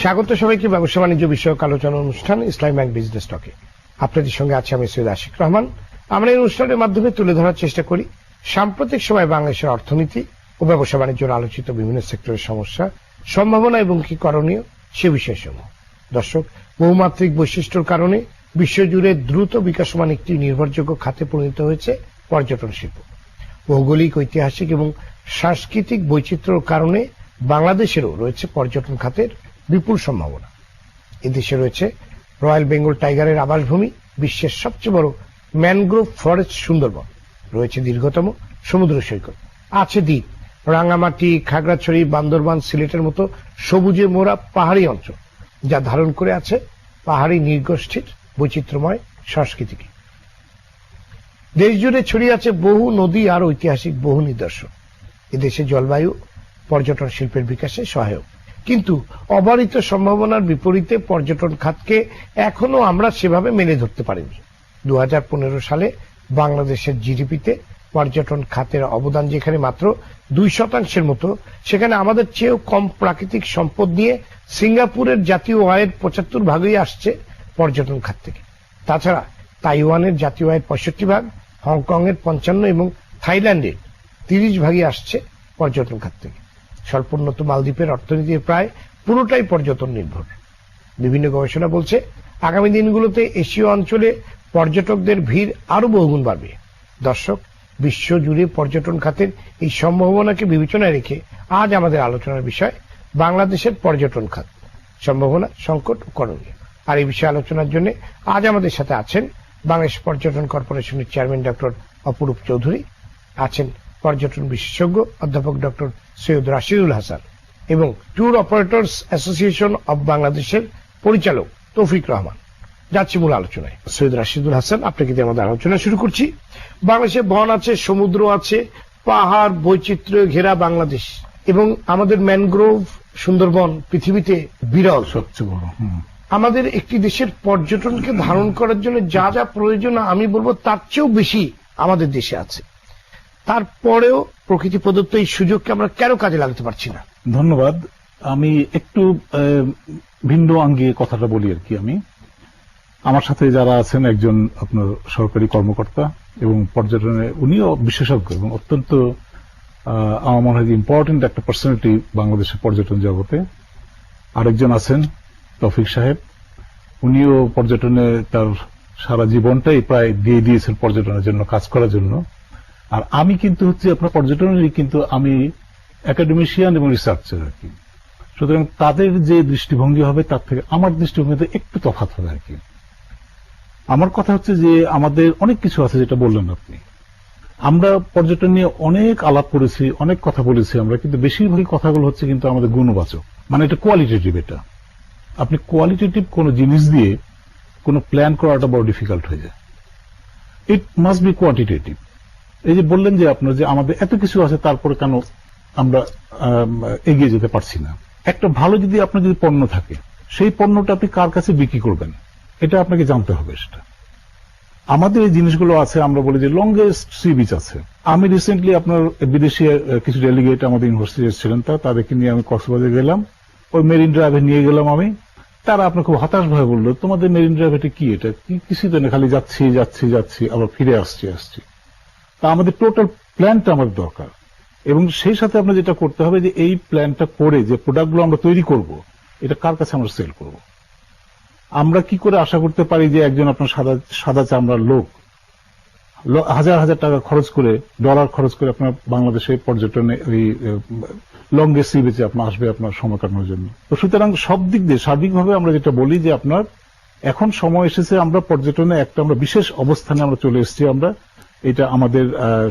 স্বাগত সবাইকে ব্যবসা বাণিজ্য বিষয়ক আলোচনা অনুষ্ঠান ইসলামী ব্যাংক বিজনেস টকে। আপনাদের সঙ্গে আছে আমি সৈয়দ আশিক রহমান। আমরা এই অনুষ্ঠানের মাধ্যমে তুলে ধরার চেষ্টা করি সাম্প্রতিক সময়ে বাংলাদেশের অর্থনীতি ও ব্যবসা বাণিজ্যের আলোচিত বিভিন্ন সেক্টরের সমস্যা, সম্ভাবনা এবং কি করণীয় সে বিষয়সমূহ। দর্শক, বহুমাত্রিক বৈশিষ্ট্যের কারণে বিশ্বজুড়ে দ্রুত বিকাশমান একটি নির্ভরযোগ্য খাতে পরিণত হয়েছে পর্যটন শিল্প। ভৌগোলিক, ঐতিহাসিক এবং সাংস্কৃতিক বৈচিত্র্যের কারণে বাংলাদেশেরও রয়েছে পর্যটন খাতের বিপুল সম্ভাবনা। এদেশে রয়েছে রয়্যাল বেঙ্গল টাইগারের আবাসভূমি, বিশ্বের সবচেয়ে বড় ম্যানগ্রোভ ফরেস্ট সুন্দরবন, রয়েছে দীর্ঘতম সমুদ্র সৈকত, আছে দ্বীপ, রাঙ্গামাটি, খাগড়াছড়ি, বান্দরবান, সিলেটের মতো সবুজে মোড়া পাহাড়ি অঞ্চল, যা ধারণ করে আছে পাহাড়ি নৃগোষ্ঠীর বৈচিত্র্যময় সংস্কৃতিকে। দেশ জুড়ে ছড়িয়ে আছে বহু নদী আর ঐতিহাসিক বহু নিদর্শন। এদেশে জলবায়ু পর্যটন শিল্পের বিকাশে সহায়ক, কিন্তু অবারিত সম্ভাবনার বিপরীতে পর্যটন খাতকে এখনো আমরা সেভাবে মেনে ধরতে পারিনি। 2015 সালে বাংলাদেশের জিডিপিতে পর্যটন খাতের অবদান যেখানে মাত্র 2% মতো, সেখানে আমাদের চেয়েও কম প্রাকৃতিক সম্পদ নিয়ে সিঙ্গাপুরের জাতীয় আয়ের 75% আসছে পর্যটন খাত থেকে। তাছাড়া তাইওয়ানের জাতীয় আয়ের 65%, হংকং এর 55% এবং থাইল্যান্ডের 30% আসছে পর্যটন খাত থেকে। স্বল্পোন্নত মালদ্বীপের অর্থনীতির প্রায় পুরোটাই পর্যটন নির্ভর। বিভিন্ন গবেষণা বলছে আগামী দিনগুলোতে এশীয় অঞ্চলে পর্যটকদের ভিড় আরো বহুগুণ বাড়বে। দর্শক, বিশ্বজুড়ে পর্যটন খাতের এই সম্ভাবনাকে বিবেচনায় রেখে আজ আমাদের আলোচনার বিষয় বাংলাদেশের পর্যটন খাত, সম্ভাবনা, সংকট ও করণীয়। আর এই বিষয়ে আলোচনার জন্য আজ আমাদের সাথে আছেন বাংলাদেশ পর্যটন কর্পোরেশনের চেয়ারম্যান ডক্টর অপরূপ চৌধুরী, আছেন পর্যটন বিশেষজ্ঞ অধ্যাপক ডক্টর সৈয়দ রাশিদুল হাসান এবং ট্যুর অপারেটরস অ্যাসোসিয়েশন অব বাংলাদেশের পরিচালক তৌফিক রহমান। যাচ্ছি মূল আলোচনায়। সৈয়দ রাশিদুল হাসান, আপনাকে দিয়ে আমাদের আলোচনা শুরু করছি। বাংলাদেশে বন আছে, সমুদ্র আছে, পাহাড় বৈচিত্র্য ঘেরা বাংলাদেশ, এবং আমাদের ম্যানগ্রোভ সুন্দরবন পৃথিবীতে বিরল, সবচেয়ে বড়। আমাদের একটি দেশের পর্যটনকে ধারণ করার জন্য যা যা প্রয়োজন আমি বলবো তার চেয়েও বেশি আমাদের দেশে আছে। তারপরেও প্রকৃতি প্রদত্ত এই সুযোগকে আমরা কেন কাজে লাগাতে পারছি না? ধন্যবাদ। আমি একটু ভিন্ন আঙ্গিকে কথাটা বলি আর কি। আমার সাথে যারা আছেন একজন আপনার সরকারি কর্মকর্তা এবং পর্যটনে উনিও বিশেষজ্ঞ এবং অত্যন্ত আমার মনে হয় ইম্পর্টেন্ট একটা পার্সোনালিটি বাংলাদেশের পর্যটন জগতে। আরেকজন আছেন তৌফিক সাহেব, উনিও পর্যটনে তার সারা জীবনটাই প্রায় দিয়ে দিয়েছেন পর্যটনের জন্য, কাজ করার জন্য। আর আমি কিন্তু হচ্ছে আপনার পর্যটনেরই কিন্তু আমি একাডেমিশিয়ান এবং রিসার্চার আর কি। সুতরাং তাদের যে দৃষ্টিভঙ্গি হবে তার থেকে আমার দৃষ্টিভঙ্গিতে একটু তফাৎ হবে আর কি। আমার কথা হচ্ছে যে আমাদের অনেক কিছু আছে যেটা বললেন আপনি। আমরা পর্যটন নিয়ে অনেক আলাপ করেছি, অনেক কথা বলেছি আমরা, কিন্তু বেশিরভাগই কথাগুলো হচ্ছে কিন্তু আমাদের গুণবাচক, মানে এটা কোয়ালিটেটিভ। এটা আপনি কোয়ালিটেটিভ কোন জিনিস দিয়ে কোন প্ল্যান করাটা বড় ডিফিকাল্ট হয়ে যায়। It must be quantitative. এই যে বললেন যে আপনার যে আমাদের এত কিছু আছে তারপরে কেন আমরা এগিয়ে যেতে পারছি না। একটা ভালো যদি আপনার যদি পণ্য থাকে, সেই পণ্যটা আপনি কার কাছে বিক্রি করবেন এটা আপনাকে জানতে হবে। সেটা আমাদের এই জিনিসগুলো আছে। আমরা বলি যে লংগেস্ট সি বিচ আছে। আমি রিসেন্টলি আপনার বিদেশি কিছু ডেলিগেট আমাদের ইউনিভার্সিটি এসেছিলেন, তাদেরকে নিয়ে আমি কক্সবাজার গেলাম, ওই মেরিন ড্রাইভে নিয়ে গেলাম আমি। তারা আপনার খুব হতাশ ভাবে বললো, তোমাদের মেরিন ড্রাইভ এটা কি? এটা কিছু তো না, খালি যাচ্ছি যাচ্ছি যাচ্ছি আবার ফিরে আসছি। তা আমাদের টোটাল প্ল্যানটা আমাদের দরকার, এবং সেই সাথে আপনার যেটা করতে হবে যে এই প্ল্যানটা করে যে প্রোডাক্টগুলো আমরা তৈরি করব, এটা কার কাছে আমরা সেল করব। আমরা কি করে আশা করতে পারি যে একজন আপনার সাদা চামড়ার লোক হাজার হাজার টাকা খরচ করে, ডলার খরচ করে আপনার বাংলাদেশে পর্যটনে ওই লংগেস্ট সি বিচে আপনার আসবে আপনার সময় কাটানোর জন্য? তো সুতরাং সব দিক দিয়ে সার্বিকভাবে আমরা যেটা বলি যে আপনার এখন সময় এসেছে আমরা পর্যটনে একটা আমরা বিশেষ অবস্থানে আমরা চলে এসেছি। আমরা এটা আমাদের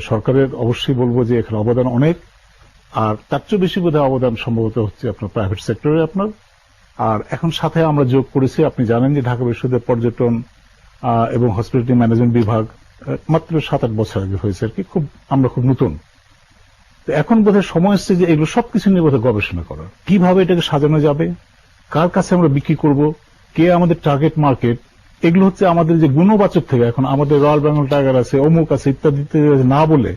সরকারের অবশ্যই বলবো যে এখানে অবদান অনেক, আর তার চেয়ে বেশি বোধহয় অবদান সম্ভবত হচ্ছে আপনার প্রাইভেট সেক্টরে আপনার। আর এখন সাথে আমরা যোগ করেছি, আপনি জানেন যে ঢাকা বিশ্ববিদ্যালয়ের পর্যটন এবং হসপিটালিটি ম্যানেজমেন্ট বিভাগ মাত্র 7-8 বছর আগে হয়েছে আর কি, আমরা খুব নতুন। তো এখন বোধহয় সময় এসছে যে এগুলো সবকিছু নিয়ে বোধহয় গবেষণা করার, কিভাবে এটাকে সাজানো যাবে, কার কাছে আমরা বিক্রি করব, কে আমাদের টার্গেট মার্কেট। এগুলো হচ্ছে আমাদের যে গুণবাচক থেকে এখন আমাদের রয়্যাল বেঙ্গল টাইগার আছে, অমুক আছে, ইত্যাদি না বলে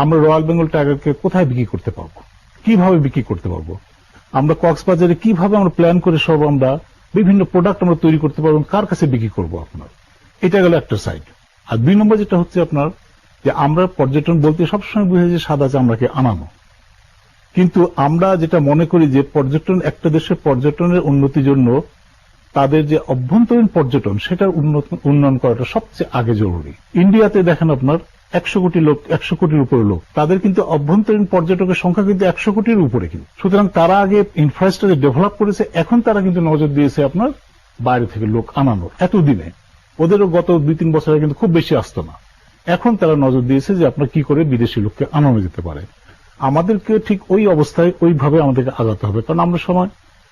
আমরা রয়্যাল বেঙ্গল টাইগারকে কোথায় বিক্রি করতে পারবো, কিভাবে বিক্রি করতে পারবো, আমরা কক্সবাজারে কিভাবে আমরা প্ল্যান করে সব আমরা বিভিন্ন প্রোডাক্ট আমরা তৈরি করতে পারবো, কার কাছে বিক্রি করবো আপনার, এটা গেল একটা সাইড। আর 2 নম্বর যেটা হচ্ছে আপনার যে আমরা পর্যটন বলতে সবসময় বুঝে যে সাদা চামড়াকে আনানো, কিন্তু আমরা যেটা মনে করি যে পর্যটন একটা দেশের পর্যটনের উন্নতির জন্য তাদের যে অভ্যন্তরীণ পর্যটন সেটার উন্নয়ন করাটা সবচেয়ে আগে জরুরি। ইন্ডিয়াতে দেখেন আপনার 100 কোটি লোক, 100 কোটির উপরে লোক, তাদের কিন্তু অভ্যন্তরীণ পর্যটকের সংখ্যা কিন্তু 100 কোটির উপরে, কিন্তু সুতরাং তারা আগে ইনফ্রাস্ট্রাকচার ডেভেলপ করেছে, এখন তারা কিন্তু নজর দিয়েছে আপনার বাইরে থেকে লোক আনানোর। এতদিনে ওদেরও গত 2-3 বছরে কিন্তু খুব বেশি আসতো না, এখন তারা নজর দিয়েছে যে আপনার কি করে বিদেশি লোককে আনানো যেতে পারে। আমাদেরকে ঠিক ওই অবস্থায় ওইভাবে আমাদেরকে আগাতে হবে, কারণ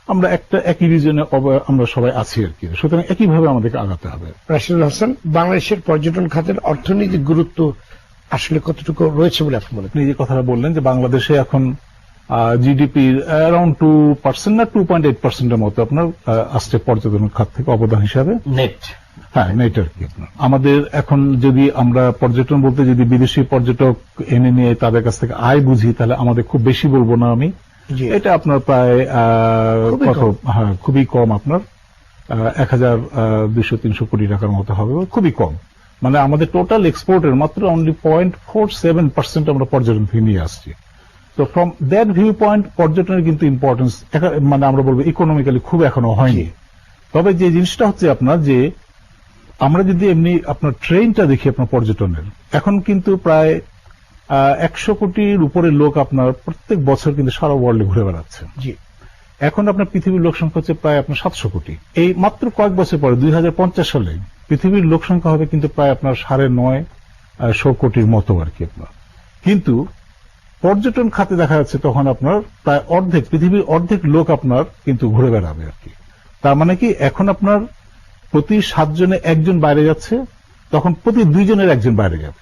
আমরা একটা একই রিজনে আমরা সবাই আছি আর কি, সুতরাং একইভাবে আমাদেরকে আগাতে হবে। রাশিদুল হাসান, বাংলাদেশের পর্যটন খাতের অর্থনৈতিক গুরুত্ব আসলে কতটুকু রয়েছে বলে আপনি মনে করেন? আপনি যে কথাটা বললেন যে বাংলাদেশে এখন জিডিপির অ্যারাউন্ড 2% না 2.8% মতো আপনার আসছে পর্যটন খাত থেকে অবদান হিসাবে, নেট। হ্যাঁ, নেট আর কি। আমাদের এখন যদি আমরা পর্যটন বলতে যদি বিদেশি পর্যটক এনে নিয়ে তাদের কাছ থেকে আয় বুঝি, তাহলে আমাদের খুব বেশি বলবো না আমি, এটা আপনার প্রায় খুবই কম, আপনার 1200-300 কোটি টাকার মতো হবে, খুবই কম। মানে আমাদের টোটাল এক্সপোর্টের মাত্র অনলি 0.47% আমরা পর্যটন থেকে নিয়ে আসছি। তো ফ্রম দ্যাট ভিউ পয়েন্ট পর্যটনের কিন্তু ইম্পর্টেন্স মানে আমরা বলবো ইকোনমিক্যালি খুব এখনো হয়নি। তবে যে জিনিসটা হচ্ছে আপনার যে আমরা যদি এমনি আপনার ট্রেনটা দেখি আপনার পর্যটনের, এখন কিন্তু প্রায় 100 কোটির উপরে লোক আপনার প্রত্যেক বছর কিন্তু সারা ওয়ার্ল্ডে ঘুরে বেড়াচ্ছে। জি, এখন আপনার পৃথিবীর লোক সংখ্যা হচ্ছে প্রায় আপনার 700 কোটি। এই মাত্র কয়েক বছর পরে 2050 সালে পৃথিবীর লোক সংখ্যা হবে কিন্তু প্রায় আপনার 950 কোটির মতো আর কি আপনার। কিন্তু পর্যটন খাতে দেখা যাচ্ছে তখন আপনার প্রায় অর্ধেক, পৃথিবীর অর্ধেক লোক আপনার কিন্তু ঘুরে বেড়াবে আর কি। তার মানে কি এখন আপনার প্রতি 7 জনে 1 জন বাইরে যাচ্ছে, তখন প্রতি 2 জনের 1 জন বাইরে যাবে।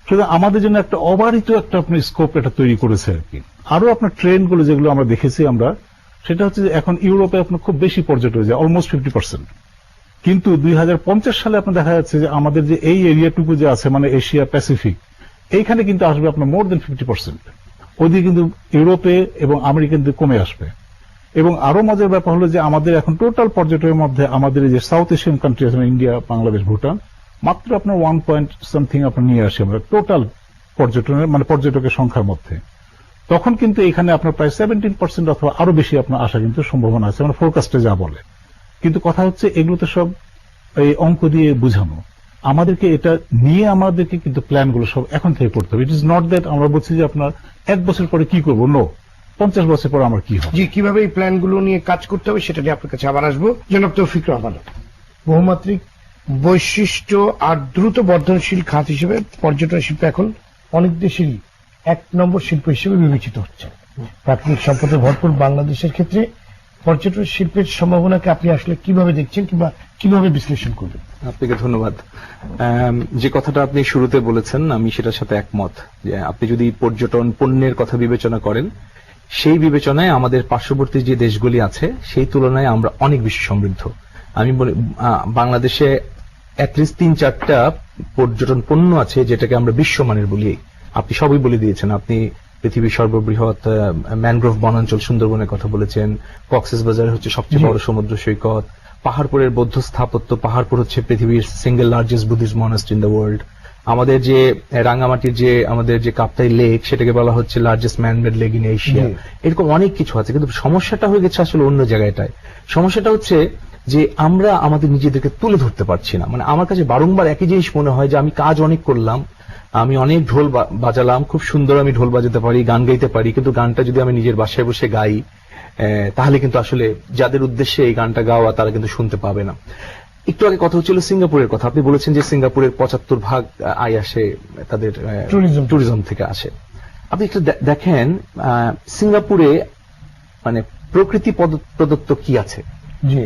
সুতরাং আমাদের জন্য একটা অবারিত একটা আপনার স্কোপ এটা তৈরি করেছে আর কি। আরো আপনার ট্রেন্ডগুলো যেগুলো আমরা দেখেছি আমরা, সেটা হচ্ছে যে এখন ইউরোপে আপনার খুব বেশি পর্যটক যায়, অলমোস্ট 50%। কিন্তু 2050 সালে আপনার দেখা যাচ্ছে যে আমাদের যে এই এরিয়াটুকু যে আছে মানে এশিয়া প্যাসিফিক, এইখানে কিন্তু আসবে আপনার মোর দেন 50%। ওদিকে কিন্তু ইউরোপে এবং আমেরিকাতে কমে আসবে। এবং আরো মজার ব্যাপার হলো যে আমাদের এখন টোটাল পর্যটনের মধ্যে আমাদের যে সাউথ এশিয়ান কান্ট্রি আছে, ইন্ডিয়া, বাংলাদেশ, ভুটান, মাত্র আপনার 1 পয়েন্ট সামথিং আপনার নিয়ে আসি আমরা টোটাল পর্যটনের মানে পর্যটকের সংখ্যার মধ্যে। তখন কিন্তু এখানে আপনার প্রায় 17% অথবা আরো বেশি আপনার আসা কিন্তু সম্ভাবনা আছে, মানে ফোরকাস্টে যা বলে। কিন্তু কথা হচ্ছে এগুলো তো সব এই অঙ্ক দিয়ে বুঝানো, আমাদেরকে এটা নিয়ে আমাদেরকে কিন্তু প্ল্যানগুলো সব এখন থেকে করতে হবে। ইট ইজ নট দ্যাট আমরা বলছি যে আপনার 1 বছর পরে কি করবো, নো, 50 বছর পরে আমার কি হবে। জি, কিভাবে এই প্ল্যানগুলো নিয়ে কাজ করতে হবে সেটা নিয়ে আপনার কাছে আবার আসবো। জনাব তৌফিক রহমান, বহুমাত্রিক বৈশিষ্ট্য আর দ্রুত বর্ধনশীল খাত হিসেবে পর্যটন শিল্প এখন অনেক দেশেরই 1 নম্বর শিল্প হিসেবে বিবেচিত হচ্ছে। প্রাকৃতিক সম্পদে ভরপুর বাংলাদেশের ক্ষেত্রে পর্যটন শিল্পের সম্ভাবনাকে আপনি আসলে কিভাবে দেখছেন কিংবা কিভাবে বিশ্লেষণ করবেন? আপনাকে ধন্যবাদ। যে কথাটা আপনি শুরুতে বলেছেন আমি সেটার সাথে একমত, যে আপনি যদি পর্যটন পণ্যের কথা বিবেচনা করেন, সেই বিবেচনায় আমাদের পার্শ্ববর্তী যে দেশগুলি আছে সেই তুলনায় আমরা অনেক বেশি সমৃদ্ধ। আমি বলি বাংলাদেশে অ্যাটলিস্ট 3-4টা পর্যটন পণ্য আছে যেটাকে আমরা বিশ্বমানের বলি। আপনি সবই বলে দিয়েছেন। আপনি পৃথিবীর সর্ববৃহৎ ম্যানগ্রোভ বনাঞ্চল সুন্দরবনের কথা বলেছেন, কক্সবাজার হচ্ছে সবচেয়ে বড় সমুদ্র সৈকত, পাহাড়পুরের বৌদ্ধ স্থাপত্য, পাহাড়পুর হচ্ছে পৃথিবীর single largest Buddhist monastery in the world. আমাদের যে রাঙ্গামাটির যে আমাদের যে কাপ্তাই লেক, সেটাকে বলা হচ্ছে largest man-made lake in Asia. এরকম অনেক কিছু আছে, কিন্তু সমস্যাটা হয়ে গেছে আসলে অন্য জায়গাটায়। সমস্যাটা হচ্ছে যে আমরা আমাদের নিজেদেরকে তুলে ধরতে পারছি না। মানে আমার কাছে বারংবার একই জিনিস মনে হয় যে আমি কাজ অনেক করলাম, আমি অনেক ঢোল বাজালাম, খুব সুন্দর আমি ঢোল বাজাতে পারি, গান গাইতে পারি, কিন্তু গানটা যদি আমি নিজের বাসায় বসে গাই তাহলে কিন্তু আসলে যাদের উদ্দেশ্যে এই গানটা গাওয়া তারা কিন্তু শুনতে পাবে না। একটু আগে কথা হচ্ছিল সিঙ্গাপুরের কথা। আপনি বলেছেন যে সিঙ্গাপুরের 75% আয় আসে তাদের ট্যুরিজম থেকে আসে। আপনি একটু দেখেন সিঙ্গাপুরে মানে প্রকৃতি প্রদত্ত কি আছে, জি,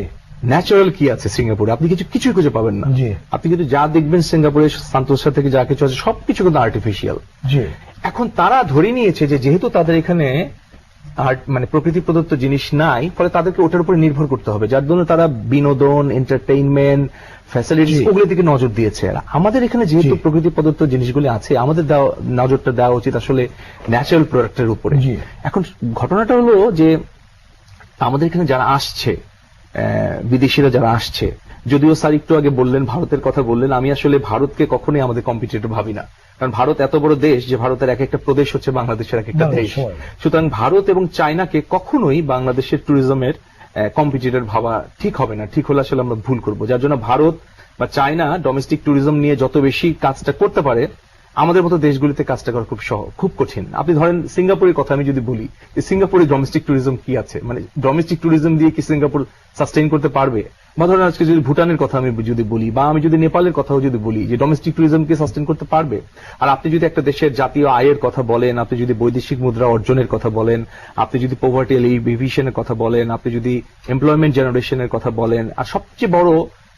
ন্যাচারাল কি আছে সিঙ্গাপুরে, আপনি কিছুই খুঁজে পাবেন না। আপনি কিন্তু যা দেখবেন সিঙ্গাপুরের সান্তোসা থেকে যা কিছু আছে সবকিছু কিন্তু আর্টিফিশিয়াল। এখন তারা ধরে নিয়েছে যে যেহেতু তাদের এখানে মানে প্রকৃতি প্রদত্ত জিনিস নাই, ফলে তাদেরকে ওটার উপরে নির্ভর করতে হবে, যার জন্য তারা বিনোদন, এন্টারটেইনমেন্ট, ফ্যাসিলিটিস ওগুলোর দিকে নজর দিয়েছে। আর আমাদের এখানে যেহেতু প্রকৃতি প্রদত্ত জিনিসগুলি আছে, আমাদের নজরটা দেওয়া উচিত আসলে ন্যাচারাল প্রোডাক্টের উপরে। এখন ঘটনাটা হলো যে আমাদের এখানে যারা আসছে, বিদেশিরা যারা আসছে, যদিও স্যার একটু আগে বললেন, ভারতের কথা বললেন, আমি আসলে ভারতকে কখনোই আমাদের কম্পিটিটর ভাবি না, কারণ ভারত এত বড় দেশ যে ভারতের এক একটা প্রদেশ হচ্ছে বাংলাদেশের এক একটা দেশ। সুতরাং ভারত এবং চায়নাকে কখনোই বাংলাদেশের ট্যুরিজমের কম্পিটিটর ভাবা ঠিক হবে না, ঠিক হলে আসলে আমরা ভুল করব। যার জন্য ভারত বা চায়না ডোমেস্টিক ট্যুরিজম নিয়ে যত বেশি কাজটা করতে পারে, আমাদের মতো দেশগুলিতে কাজটা করা খুব কঠিন। আপনি ধরেন সিঙ্গাপুরের কথা আমি যদি বলি, সিঙ্গাপুরে ডোমেস্টিক ট্যুরিজম কি আছে, মানে ডোমেস্টিক ট্যুরিজম দিয়ে কি সিঙ্গাপুর সাস্টেইন করতে পারবে? বা ধরেন আজকে যদি ভুটানের কথা আমি যদি বলি, বা আমি যদি নেপালের কথাও যদি বলি, যে ডোমেস্টিক ট্যুরিজমকে সাস্টেইন করতে পারবে? আর আপনি যদি একটা দেশের জাতীয় আয়ের কথা বলেন, আপনি যদি বৈদেশিক মুদ্রা অর্জনের কথা বলেন, আপনি যদি পভার্টি এলিভিশনের কথা বলেন, আপনি যদি এমপ্লয়মেন্ট জেনারেশনের কথা বলেন, আর সবচেয়ে বড়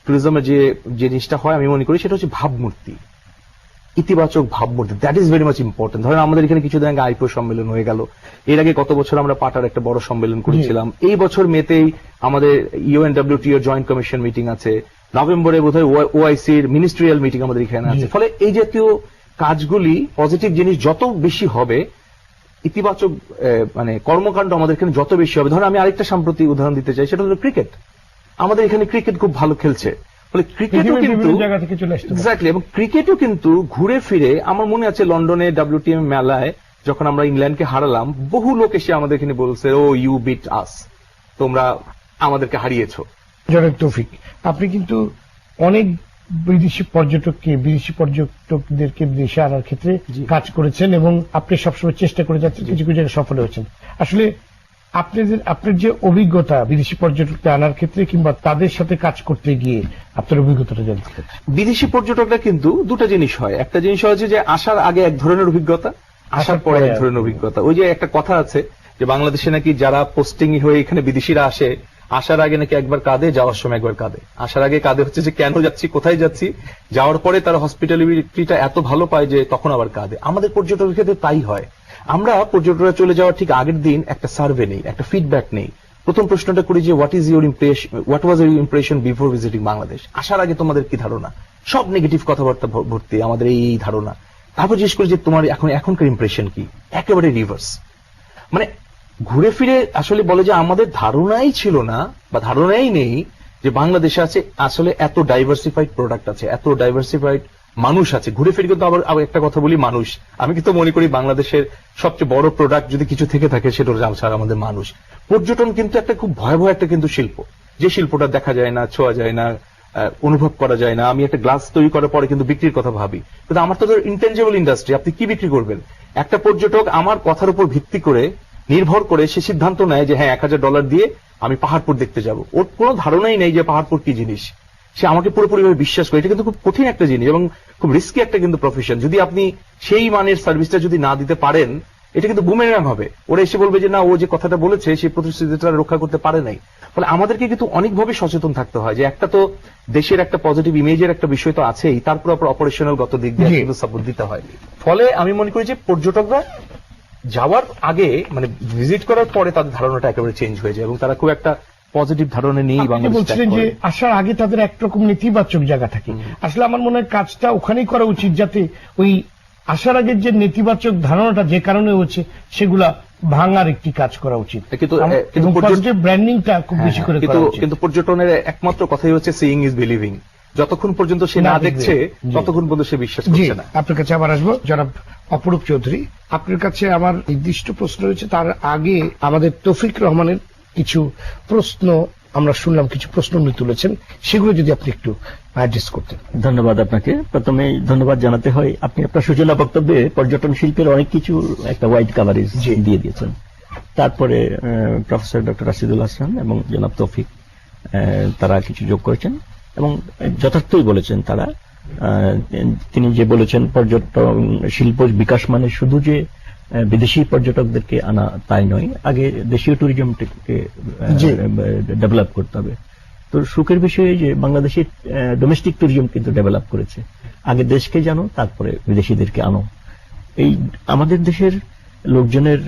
ট্যুরিজমের যে জিনিসটা হয় আমি মনে করি সেটা হচ্ছে ভাবমূর্তি, ইতিবাচক ভাবমূর্তি। That is very much important. ধরেন আমাদের এখানে কিছুদিন আগে আইপিও সম্মেলন হয়ে গেল, এর আগে গত বছর আমরা পাটার একটা বড় সম্মেলন করেছিলাম, এই বছর মেতেই আমাদের ইউএনডব্লিউটিও জয়েন্ট কমিশন মিটিং আছে, নভেম্বরে বোধহয় ওআইসির মিনিস্ট্রিয়াল মিটিং আমাদের এখানে আছে। ফলে এই জাতীয় কাজগুলি, পজিটিভ জিনিস যত বেশি হবে, ইতিবাচক মানে কর্মকাণ্ড আমাদের এখানে যত বেশি হবে। ধরেন আমি আরেকটা সাম্প্রতিক উদাহরণ দিতে চাই, সেটা হলো ক্রিকেট। আমাদের এখানে ক্রিকেট খুব ভালো খেলছে, ফলে ক্রিকেটও কিন্তু এক্স্যাক্টলি, এবং ক্রিকেটও কিন্তু ঘুরে ফিরে, আমার মনে আছে লন্ডনে WTM মেলায় যখন আমরা ইংল্যান্ডকে হারালাম, বহু লোক এসে আমাদের এখানে বলছে, ও ইউ বিট আস, তোমরা আমাদেরকে হারিয়েছো। জনাব তৌফিক, আপনি কিন্তু অনেক বিদেশি পর্যটকদেরকে দেশে আনার ক্ষেত্রে কাজ করেছেন, এবং আপনি সবসময় চেষ্টা করে যাচ্ছেন, কিছু কিছু জায়গায় সফল হয়েছেন। আসলে আপনার যে অভিজ্ঞতা বিদেশি পর্যটকদের আনার ক্ষেত্রে কিংবা তাদের সাথে কাজ করতে গিয়ে আপনার অভিজ্ঞতাটা জানতে চাই। বিদেশি পর্যটকরা কিন্তু দুটো জিনিস হয়, একটা জিনিস হচ্ছে যে আসার আগে এক ধরনের অভিজ্ঞতা, আসার পরে এক ধরনের অভিজ্ঞতা। ওই যে একটা কথা আছে যে বাংলাদেশে নাকি যারা পোস্টিং হয়ে এখানে বিদেশিরা আসে, আসার আগে নাকি একবার কাঁদে, যাওয়ার সময় একবার কাঁদে। আসার আগে কাঁদে হচ্ছে যে কেন যাচ্ছি, কোথায় যাচ্ছি, যাওয়ার পরে তারা হসপিটালিটিটা এত ভালো পায় যে তখন আবার কাঁদে। আমাদের পর্যটকের ক্ষেত্রে তাই হয়। আমরা পর্যটকরা চলে যাওয়ার ঠিক আগের দিন একটা সার্ভে নেই, একটা ফিডব্যাক নেই। প্রথম প্রশ্নটা করি যে what was your impression before visiting Bangladesh, আসার আগে তোমাদের কি ধারণা? সব নেগেটিভ কথাবার্তা ভর্তি আমাদের এই ধারণা। তারপর জিজ্ঞেস করি যে তোমার এখনকার ইমপ্রেশন কি? একেবারে রিভার্স। মানে ঘুরে ফিরে আসলে বলে যে আমাদের ধারণাই ছিল না বা ধারণাই নেই যে বাংলাদেশে আছে আসলে এত ডাইভার্সিফাইড প্রোডাক্ট আছে, এত ডাইভার্সিফাইড মানুষ আছে। ঘুরে ফিরে কিন্তু আবার একটা কথা বলি, মানুষ, আমি কিন্তু মনে করি বাংলাদেশের সবচেয়ে বড় প্রোডাক্ট যদি কিছু থেকে থাকে সেটা হচ্ছে আমাদের মানুষ। পর্যটন কিন্তু একটা খুব ভয়াবহ একটা কিন্তু শিল্প, যে শিল্পটা দেখা যায় না, ছোঁয়া যায় না, অনুভব করা যায় না। আমি একটা গ্লাস তৈরি করার পরে কিন্তু বিক্রির কথা ভাবি, কিন্তু আমার তো ইনটেনজিবল ইন্ডাস্ট্রি, আপনি কি বিক্রি করবেন? একটা পর্যটক আমার কথার উপর ভিত্তি করে, নির্ভর করে সে সিদ্ধান্ত নেয় যে হ্যাঁ $1000 দিয়ে আমি পাহাড়পুর দেখতে যাব। ওর কোনো ধারণাই নেই যে পাহাড়পুর কি জিনিস, সে আমাকে পুরোপুরিভাবে বিশ্বাস করে। এটা কিন্তু খুব কঠিন একটা জিনিস এবং খুব রিস্কি একটা কিন্তু প্রফেশন। যদি আপনি সেই মানের সার্ভিসটা যদি না দিতে পারেন, এটা কিন্তু বুমেরাং হবে। ওরা এসে বলবে যে না, ও যে কথাটা বলেছে সেই প্রতিশ্রুতিটা রক্ষা করতে পারে নাই। ফলে আমাদেরকে কিন্তু অনেকভাবে সচেতন থাকতে হয় যে একটা তো দেশের একটা পজিটিভ ইমেজের একটা বিষয় তো আছেই, তারপর অপারেশনাল গত দিক দিয়ে কিন্তু সাপোর্ট দিতে হয়। ফলে আমি মনে করি যে পর্যটকরা যাওয়ার আগে, মানে ভিজিট করার পরে তাদের ধারণাটা একেবারে চেঞ্জ হয়ে যায় এবং তারা খুব একটা পজিটিভ ধারণা নেই। বলছিলেন যে আসার আগে তাদের একরকম নেতিবাচক জায়গা থাকে। আসলে আমার মনে হয় কাজটা ওখানেই করা উচিত, যাতে ওই আসার আগের যে নেতিবাচক ধারণাটা যে কারণে হচ্ছে সেগুলা ভাঙার একটি কাজ করা উচিত। কিন্তু ব্র্যান্ডিংটা খুব বেশি করে করা উচিত। কিন্তু পর্যটনের একমাত্র কথাই হচ্ছে সিইং ইজ বিলিভিং। যতক্ষণ পর্যন্ত সে না দেখছে ততক্ষণ পর্যন্ত সে বিশ্বাস করছে না। আপনার কাছে আবার আসবো জনাব অপরূপ চৌধুরী, আপনার কাছে আমার নির্দিষ্ট প্রশ্ন রয়েছে। তার আগে আমাদের তৌফিক রহমানের কিছু প্রশ্ন আমরা শুনলাম, কিছু প্রশ্ন উনি তুলেছেন, সেগুলো যদি আপনি একটু অ্যাড্রেস করতেন। ধন্যবাদ আপনাকে। প্রথমে ধন্যবাদ জানাতে হয়, আপনি আপনার সূচনা বক্তব্যে পর্যটন শিল্পের অনেক কিছু একটা ওয়াইড কাভারেজ দিয়ে দিয়েছেন। তারপরে প্রফেসর ডক্টর রাশিদুল হাসান এবং জনাব তৌফিক তারা কিছু যোগ করেছেন এবং যথার্থই বলেছেন তারা। তিনি যে বলেছেন পর্যটন শিল্প বিকাশ মানে শুধু যে বিদেশি পর্যটকদেরকে আনা তাই নয়, আগে দেশীয় ট্যুরিজমকে ডেভেলপ করতে হবে। তো সুখের বিষয় যে বাংলাদেশের ডোমেস্টিক ট্যুরিজম কিন্তু ডেভেলপ করেছে। আগে দেশকে জানো, তারপরে বিদেশিদেরকে আনো। এই আমাদের দেশের লোকজনের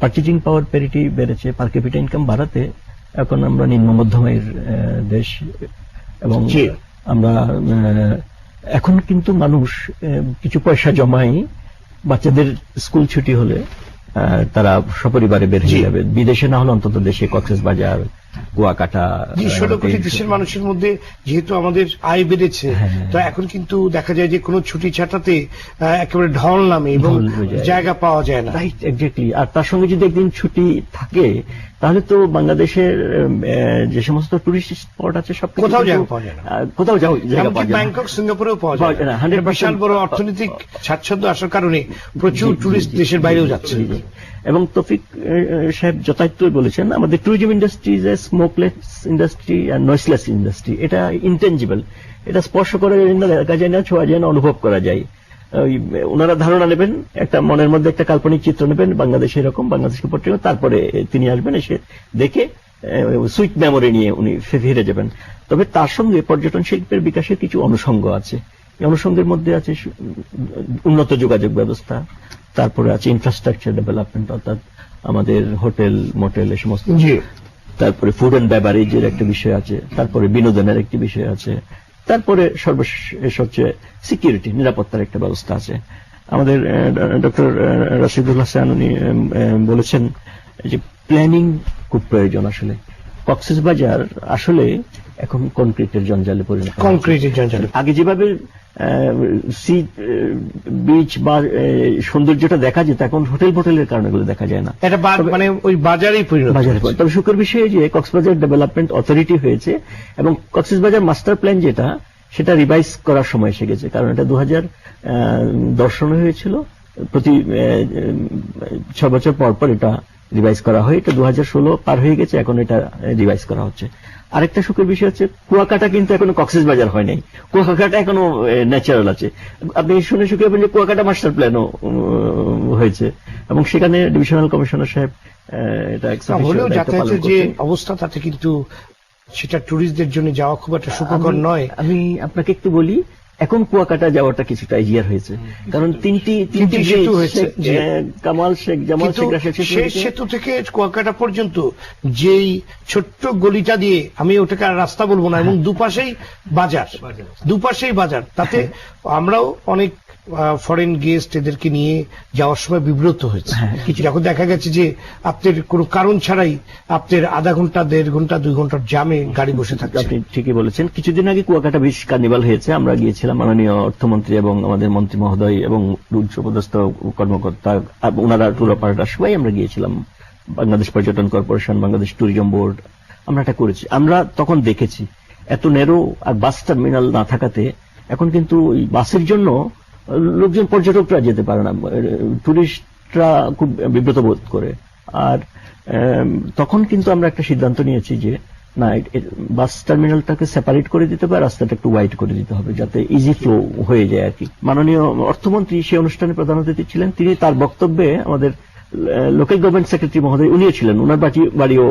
পারচেজিং পাওয়ার প্যারিটি বেড়েছে, পার ক্যাপিটা ইনকাম বাড়াতে এখন আমরা নিম্ন মধ্যমের দেশ এবং আমরা এখন কিন্তু মানুষ কিছু পয়সা জমাই বাচ্চাদের স্কুল ছুটি হলে তারা সপরিবারে বের হয়ে যাবে, বিদেশে না হলে অন্তত দেশে কক্সবাজার, কুয়াকাটা। 16 কোটি দেশের মানুষের মধ্যে যেহেতু আমাদের আয় বেড়েছে, তো এখন কিন্তু দেখা যায় যে কোনো ছুটি ছাটাতে একেবারে ঢল নামে এবং জায়গা পাওয়া যায় না। Right, exactly. আর তার সঙ্গে যদি একদিন ছুটি থাকে তাহলে তো বাংলাদেশের যে সমস্ত টুরিস্ট স্পট আছে সব কোথাও জায়গা পাওয়া যায় না, কোথাও জায়গা পাওয়া যায় না। ব্যাংকক, সিঙ্গাপুরেও পাওয়া যায় না। 100% বিশাল বড় অর্থনৈতিক স্বাচ্ছন্দ্য আসার কারণে প্রচুর টুরিস্ট দেশের বাইরেও যাচ্ছে। এবং তৌফিক সাহেব যথার্থই বলেছেন, আমাদের tourism industry is a smokeless industry আর নয়েসলেস ইন্ডাস্ট্রি। এটা ইনটেনজিবল, এটা স্পর্শ করা যায় না, দেখা যায় না, ছোঁয়া যায় না, অনুভব করা যায়। ওনারা ধারণা নেবেন, একটা মনের মধ্যে একটা কাল্পনিক চিত্র নেবেন বাংলাদেশ এরকম, বাংলাদেশকে পর্যটন, তারপরে তিনি আসবেন, এসে দেখে সুইট মেমোরি নিয়ে উনি ফিরে যাবেন। তবে তার সঙ্গে পর্যটন শিল্পের বিকাশের কিছু অনুষঙ্গ আছে। এই অনুষঙ্গের মধ্যে আছে উন্নত যোগাযোগ ব্যবস্থা, তারপরে আছে ইনফ্রাস্ট্রাকচার ডেভেলপমেন্ট, অর্থাৎ আমাদের হোটেল মোটেল এ সমস্ত, তারপরে ফুড অ্যান্ড বেভারেজের একটা বিষয় আছে, তারপরে বিনোদনের একটি বিষয় আছে, তারপরে সর্বশেষ হচ্ছে সিকিউরিটি, নিরাপত্তার একটা ব্যবস্থা আছে। আমাদের ডক্টর রাশিদুল হাসান উনি বলেছেন যে প্ল্যানিং খুব প্রয়োজন। আসলে কক্সবাজার আসলে এখন কনক্রিটের জঞ্জালে পরিণত, কনক্রিটের জঞ্জালে। আগে যেভাবে সি বিচ বা সৌন্দর্যটা দেখা যেত, এখন হোটেল ফোটেলের কারণে এগুলো দেখা যায় না, এটা মানে ওই বাজারেই পরিণত। তবে সুখের বিষয় যে কক্সবাজার ডেভেলপমেন্ট অথরিটি হয়েছে এবং কক্সবাজার মাস্টার প্ল্যান যেটা, সেটা রিভাইজ করার সময় এসে গেছে। কারণ এটা 2010 সনে হয়েছিল, প্রতি 6 বছর পর পর এটা রিভাইজ করা হয়। এটা 2016 পার হয়ে গেছে, এখন এটা রিভাইজ করা হচ্ছে। আরেকটা সুখের বিষয় হচ্ছে কুয়াকাটা কিন্তু এখনো কক্সবাজার হয় নাই, কুয়াকাটা এখনো ন্যাচারাল আছে। আপনি শুনে সুখে হবেন যে কুয়াকাটা মাস্টার প্ল্যানও হয়েছে এবং সেখানে ডিভিশনাল কমিশনার সাহেব এটা হলেও যাতায়াতের যে অবস্থা, তাতে কিন্তু সেটা ট্যুরিস্টদের জন্য যাওয়া খুব একটা সুখকর নয়। আমি আপনাকে একটু বলি, এখন কুয়াকাটা যাওয়াটা কিছুটা ইজিয়ার হয়েছে, কারণ তিনটি সেতু হয়েছে, কামাল শেখ, জামাল শেখ, শেষ সেতু থেকে কুয়াকাটা পর্যন্ত যেই ছোট্ট গলিটা দিয়ে, আমি ওটাকে আর রাস্তা বলবো না, এবং দুপাশেই বাজার, তাতে আমরাও অনেক ফরেন গেস্ট এদেরকে নিয়ে যাওয়ার সময় বিব্রত হয়েছে। যখন দেখা গেছে যে আপনার কোনো কারণ ছাড়াই আপনার আধা ঘন্টা, 1.5 ঘন্টা, 2 ঘন্টার জামে গাড়ি বসে থাকে। আপনি ঠিকই বলেছেন। কিছুদিন আগে কুয়াকাটা বিচ কার্নিভাল হয়েছে, আমরা গিয়েছিলাম, মাননীয় অর্থমন্ত্রী এবং আমাদের মন্ত্রী মহোদয় এবং উচ্চপদস্থ কর্মকর্তা, ওনারা ট্যুর অপারেটর, সবাই আমরা গিয়েছিলাম। বাংলাদেশ পর্যটন কর্পোরেশন, বাংলাদেশ ট্যুরিজম বোর্ড, আমরা এটা করেছি। আমরা তখন দেখেছি এত নেরো আর বাস টার্মিনাল না থাকাতে এখন কিন্তু বাসের জন্য লোকজন, পর্যটকরা যেতে পারে না, টুরিস্টরা খুব বিব্রত বোধ করে। আর তখন কিন্তু আমরা একটা সিদ্ধান্ত নিয়েছি যে না, বাস টার্মিনালটাকে সেপারেট করে দিতে হবে, রাস্তাটা একটু ওয়াইড করে দিতে হবে, যাতে ইজি ফ্লো হয়ে যায় আর কি। মাননীয় অর্থমন্ত্রী সেই অনুষ্ঠানে প্রধান অতিথি ছিলেন। তিনি তার বক্তব্যে আমাদের লোকাল গভর্নমেন্ট সেক্রেটারি মহোদয়, উনিও ছিলেন, ওনার বাড়িও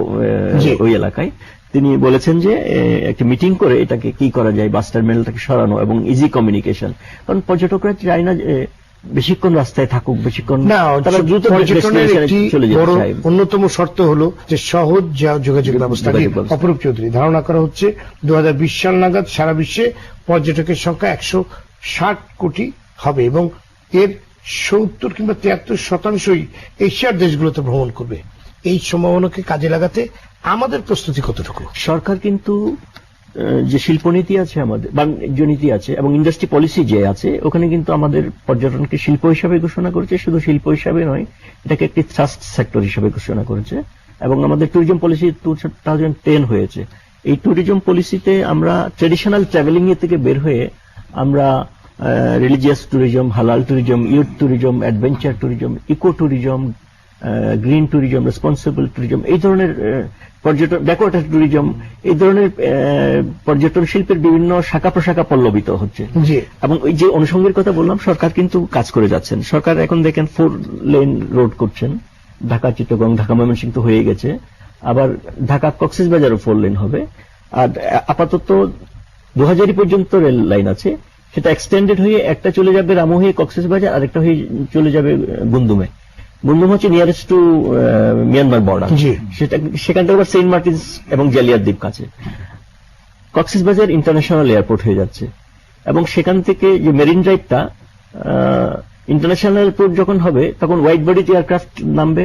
ওই এলাকায়, তিনি বলেছেন যে একটা মিটিং করে এটাকে কি করা যায়, বাস টার্মিনালটাকে সরানো এবং ইজি কমিউনিকেশন। কারণ পর্যটকরা চায় না বেশিক্ষণ রাস্তায় থাকুক, বেশিক্ষণ, তারা দ্রুত চলে যেতে চায়। অন্যতম শর্ত হলো যে সহজ যোগাযোগ ব্যবস্থা। অপরূপ চৌধুরী, ধারণা করা হচ্ছে 2020 সাল নাগাদ সারা বিশ্বে পর্যটকের সংখ্যা 160 কোটি হবে এবং এর 70 কিংবা 73% এশিয়ার দেশগুলোতে ভ্রমণ করবে। এই সম্ভাবনাকে কাজে লাগাতে আমাদের প্রস্তুতি কতটুকু? সরকার কিন্তু যে শিল্পনীতি আছে, আমাদের বাণিজ্য নীতি আছে এবং ইন্ডাস্ট্রি পলিসি যে আছে, ওখানে কিন্তু আমাদের পর্যটনকে শিল্প হিসাবে ঘোষণা করেছে। শুধু শিল্প হিসাবে নয়, এটাকে একটি ট্রাস্ট সেক্টর হিসাবে ঘোষণা করেছে। এবং আমাদের ট্যুরিজম পলিসি 2010 হয়েছে। এই ট্যুরিজম পলিসিতে আমরা ট্রেডিশনাল ট্রাভেলিং এর থেকে বের হয়ে আমরা religious tourism, halal tourism, youth tourism, adventure tourism, eco tourism, green tourism, responsible tourism, এই ধরনের পর্যটন, ব্যাকওয়াটার ট্যুরিজম, এই ধরনের পর্যটন শিল্পের বিভিন্ন শাখা প্রশাখা পল্লবিত হচ্ছে। এবং ওই যে অনুষঙ্গের কথা বললাম, সরকার কিন্তু কাজ করে যাচ্ছেন। সরকার এখন দেখেন 4 লেন রোড করছেন, ঢাকা চিত্তগং, ঢাকা ময়মনসিংহ তো হয়ে গেছে, আবার ঢাকা কক্সবাজারও 4 লেন হবে। আর আপাতত 2000 পর্যন্ত রেল লাইন আছে, সেটা এক্সটেন্ডেড হয়ে একটা চলে যাবে রামু হয়ে কক্সবাজার, আরেকটা হয়ে চলে যাবে গুন্দুমে। গুন্দুম হচ্ছে নিয়ারেস্ট টু মিয়ানমার বর্ডার, সেখান থেকে আবার সেন্ট মার্টিনস এবং জালিয়ার দ্বীপ কাছে। কক্সবাজার ইন্টারন্যাশনাল এয়ারপোর্ট হয়ে যাচ্ছে এবং সেখান থেকে যে মেরিন ড্রাইভটা ইন্টারন্যাশনাল এয়ারপোর্ট যখন হবে তখন হোয়াইট বডিতে এয়ারক্রাফট নামবে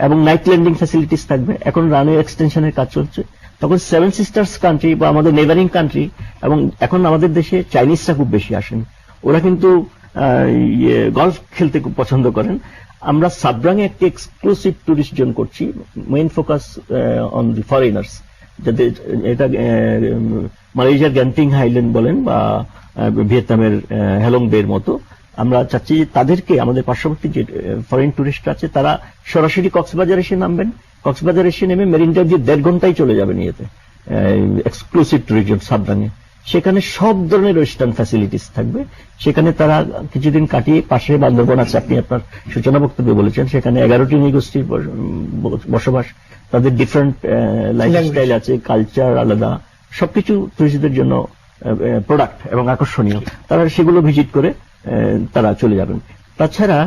এবং নাইট ল্যান্ডিং ফ্যাসিলিটিস থাকবে। এখন রানওয়ে এক্সটেনশনের কাজ চলছে। তখন সেভেন সিস্টার্স কান্ট্রি বা আমাদের নেবারিং কান্ট্রি, এবং এখন আমাদের দেশে চাইনিজরা খুব বেশি আসেন, ওরা কিন্তু গলফ খেলতে খুব পছন্দ করেন। আমরা সাবরাঙে একটি এক্সক্লুসিভ টুরিস্ট জোন করছি, main focus on the foreigners, যাতে এটা মালয়েশিয়ার গ্যান্টিং হাইল্যান্ড বলেন বা ভিয়েতনামের হেলং বের মতো, আমরা চাচ্ছি তাদেরকে, আমাদের পার্শ্ববর্তী যে ফরেন টুরিস্ট আছে তারা সরাসরি কক্সবাজার এসে নামবেন, কক্সবাজার এসে নেমে মেরিন ড্রাইভ দিয়ে 1.5 ঘন্টায় চলে যাবেন ইয়েতে এক্সক্লুসিভ টুরিস্ট জোন সাবরাঙে। সেখানে সব ধরনের ওয়েস্টার্ন ফ্যাসিলিটিস থাকবে। সেখানে তারা কিছুদিন কাটিয়ে, পাশে বান্দরবন আছে, আপনি আপনার সূচনা বক্তব্যে বলেছেন, সেখানে 11টি নৃগোষ্ঠীর বসবাস, তাদের ডিফারেন্ট লাইফস্টাইল আছে, কালচার আলাদা, সবকিছু টুরিস্টদের জন্য প্রোডাক্ট এবং আকর্ষণীয়। তারা সেগুলো ভিজিট করে তারা চলে যাবেন। তাছাড়া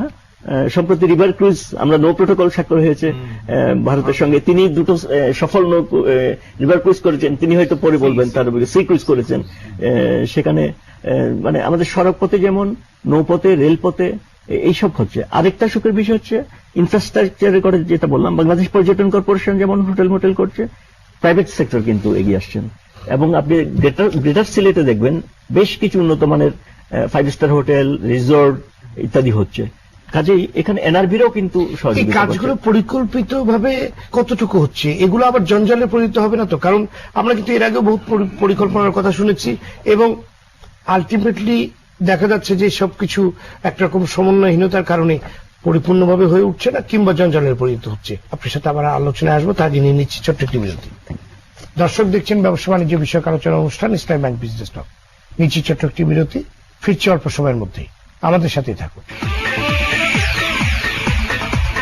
সম্প্রতি রিভার ক্রুজ, আমরা নো প্রোটোকল স্বাক্ষর হয়েছে ভারতের সঙ্গে, তিনি দুটো সফল রিভার ক্রুজ করেছেন, তিনি হয়তো পরে বলবেন, তার সি ক্রুজ করেছেন। সেখানে মানে আমাদের সড়ক পথে যেমন, নৌপথে, রেলপথে এইসব হচ্ছে। আরেকটা সুখের বিষয় হচ্ছে ইনফ্রাস্ট্রাকচারের করে যেটা বললাম, বাংলাদেশ পর্যটন কর্পোরেশন যেমন হোটেল মোটেল করছে, প্রাইভেট সেক্টর কিন্তু এগিয়ে আসছেন। এবং আপনি গ্রেটার সিলেটে দেখবেন বেশ কিছু উন্নত মানের 5 স্টার হোটেল, রিসোর্ট ইত্যাদি হচ্ছে। কাজেই এখানে এনআরবিরও কিন্তু এই কাজগুলো পরিকল্পিতভাবে কতটুকু হচ্ছে? এগুলো আবার জঞ্জালে পরিণত হবে না তো? কারণ আমরা কিন্তু এর আগে বহু পরিকল্পনার কথা শুনেছি এবং আলটিমেটলি দেখা যাচ্ছে যে সবকিছু একরকম সমন্বয়হীনতার কারণে পরিপূর্ণভাবে হয়ে উঠছে না, কিংবা জঞ্জালের পরিণত হচ্ছে। আপনার সাথে আবার আলোচনায় আসবো, তার আগে নিয়ে নিচ্ছি ছোট্ট একটি বিরতি। দর্শক দেখছেন ব্যবসা বাণিজ্য বিষয়ক আলোচনা অনুষ্ঠান ইসলাম ব্যাংক বিজনেস টক। নিচ্ছি ছোট্ট একটি বিরতি, ফিরছি অল্প সময়ের মধ্যেই, আমাদের সাথেই থাকুন।